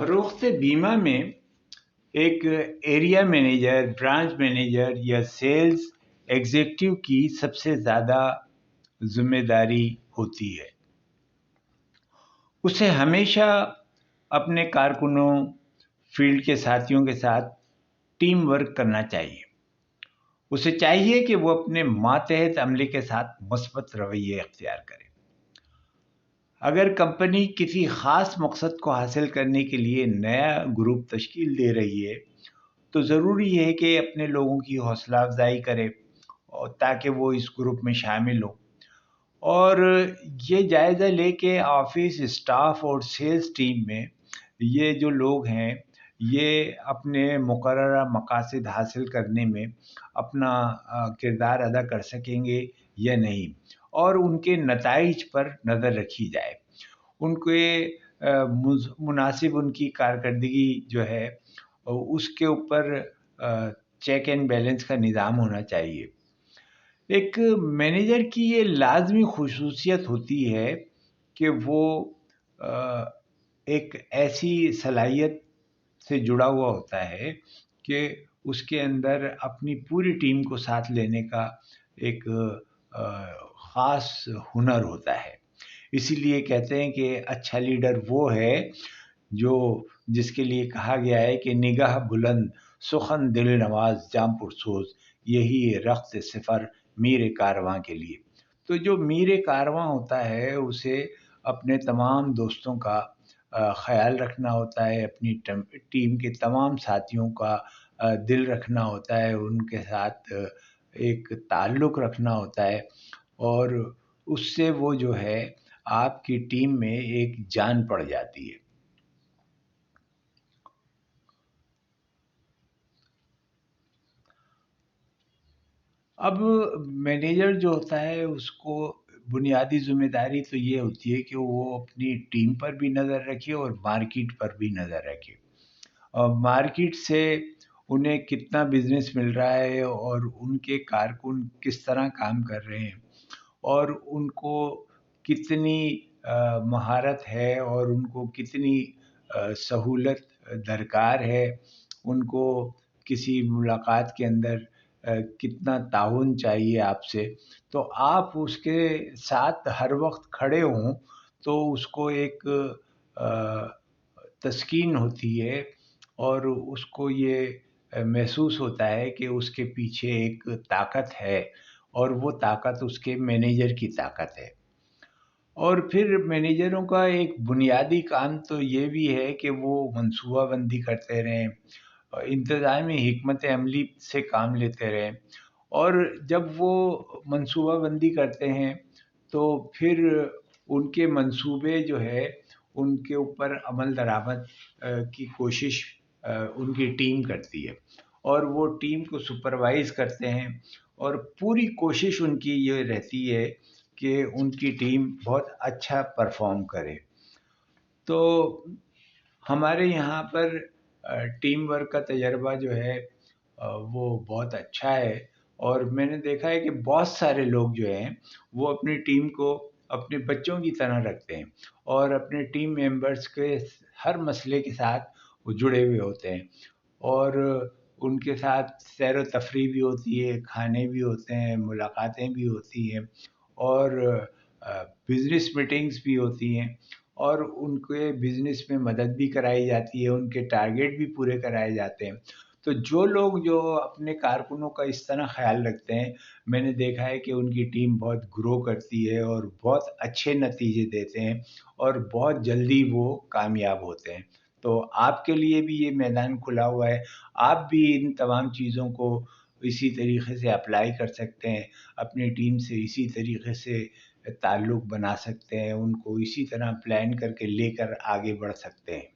فروخت بیمہ میں ایک ایریا مینیجر، برانچ مینیجر یا سیلز ایگزیکٹو کی سب سے زیادہ ذمہ داری ہوتی ہے۔ اسے ہمیشہ اپنے کارکنوں، فیلڈ کے ساتھیوں کے ساتھ ٹیم ورک کرنا چاہیے۔ اسے چاہیے کہ وہ اپنے ماتحت عملے کے ساتھ مثبت رویے اختیار کرے۔ اگر کمپنی کسی خاص مقصد کو حاصل کرنے کے لیے نیا گروپ تشکیل دے رہی ہے تو ضروری ہے کہ اپنے لوگوں کی حوصلہ افزائی کرے اور تاکہ وہ اس گروپ میں شامل ہوں، اور یہ جائزہ لے کہ آفس اسٹاف اور سیلز ٹیم میں یہ جو لوگ ہیں یہ اپنے مقررہ مقاصد حاصل کرنے میں اپنا کردار ادا کر سکیں گے یا نہیں، اور ان کے نتائج پر نظر رکھی جائے۔ ان کے مناسب ان کی کارکردگی جو ہے اس کے اوپر چیک اینڈ بیلنس کا نظام ہونا چاہیے۔ ایک مینیجر کی یہ لازمی خصوصیت ہوتی ہے کہ وہ ایک ایسی صلاحیت سے جڑا ہوا ہوتا ہے کہ اس کے اندر اپنی پوری ٹیم کو ساتھ لینے کا ایک خاص ہنر ہوتا ہے۔ اسی لیے کہتے ہیں کہ اچھا لیڈر وہ ہے جس کے لیے کہا گیا ہے کہ نگاہ بلند، سخن دل نواز، جاں پرسوز، یہی رخت صفر میر کارواں کے لیے۔ تو جو میر کارواں ہوتا ہے اسے اپنے تمام دوستوں کا خیال رکھنا ہوتا ہے، اپنی ٹیم کے تمام ساتھیوں کا دل رکھنا ہوتا ہے، ان کے ساتھ ایک تعلق رکھنا ہوتا ہے، اور اس سے وہ جو ہے آپ کی ٹیم میں ایک جان پڑ جاتی ہے۔ اب مینیجر جو ہوتا ہے اس کو بنیادی ذمہ داری تو یہ ہوتی ہے کہ وہ اپنی ٹیم پر بھی نظر رکھے اور مارکیٹ پر بھی نظر رکھے، اور مارکیٹ سے انہیں کتنا بزنس مل رہا ہے اور ان کے کارکن کس طرح کام کر رہے ہیں اور ان کو کتنی مہارت ہے اور ان کو کتنی سہولت درکار ہے، ان کو کسی ملاقات کے اندر کتنا تعاون چاہیے آپ سے، تو آپ اس کے ساتھ ہر وقت کھڑے ہوں تو اس کو ایک تسکین ہوتی ہے اور اس کو یہ محسوس ہوتا ہے کہ اس کے پیچھے ایک طاقت ہے اور وہ طاقت اس کے مینیجر کی طاقت ہے۔ اور پھر مینیجروں کا ایک بنیادی کام تو یہ بھی ہے کہ وہ منصوبہ بندی کرتے رہیں، انتظامی حکمت عملی سے کام لیتے رہیں، اور جب وہ منصوبہ بندی کرتے ہیں تو پھر ان کے منصوبے جو ہے ان کے اوپر عمل درآمد کی کوشش ان کی ٹیم کرتی ہے، اور وہ ٹیم کو سپروائز کرتے ہیں، اور پوری کوشش ان کی یہ رہتی ہے کہ ان کی ٹیم بہت اچھا پرفارم کرے۔ تو ہمارے یہاں پر ٹیم ورک کا تجربہ جو ہے وہ بہت اچھا ہے، اور میں نے دیکھا ہے کہ بہت سارے لوگ جو ہیں وہ اپنی ٹیم کو اپنے بچوں کی طرح رکھتے ہیں اور اپنے ٹیم ممبرس کے ہر مسئلے کے ساتھ وہ جڑے ہوئے ہوتے ہیں، اور ان کے ساتھ سیر و تفریح بھی ہوتی ہے، کھانے بھی ہوتے ہیں، ملاقاتیں بھی ہوتی ہیں، اور بزنس میٹنگز بھی ہوتی ہیں، اور ان کے بزنس میں مدد بھی کرائی جاتی ہے، ان کے ٹارگیٹ بھی پورے کرائے جاتے ہیں۔ تو جو لوگ جو اپنے کارکنوں کا اس طرح خیال رکھتے ہیں، میں نے دیکھا ہے کہ ان کی ٹیم بہت گرو کرتی ہے اور بہت اچھے نتیجے دیتے ہیں اور بہت جلدی وہ کامیاب ہوتے ہیں۔ تو آپ کے لیے بھی یہ میدان کھلا ہوا ہے، آپ بھی ان تمام چیزوں کو اسی طریقے سے اپلائی کر سکتے ہیں، اپنی ٹیم سے اسی طریقے سے تعلق بنا سکتے ہیں، ان کو اسی طرح پلان کر کے لے کر آگے بڑھ سکتے ہیں۔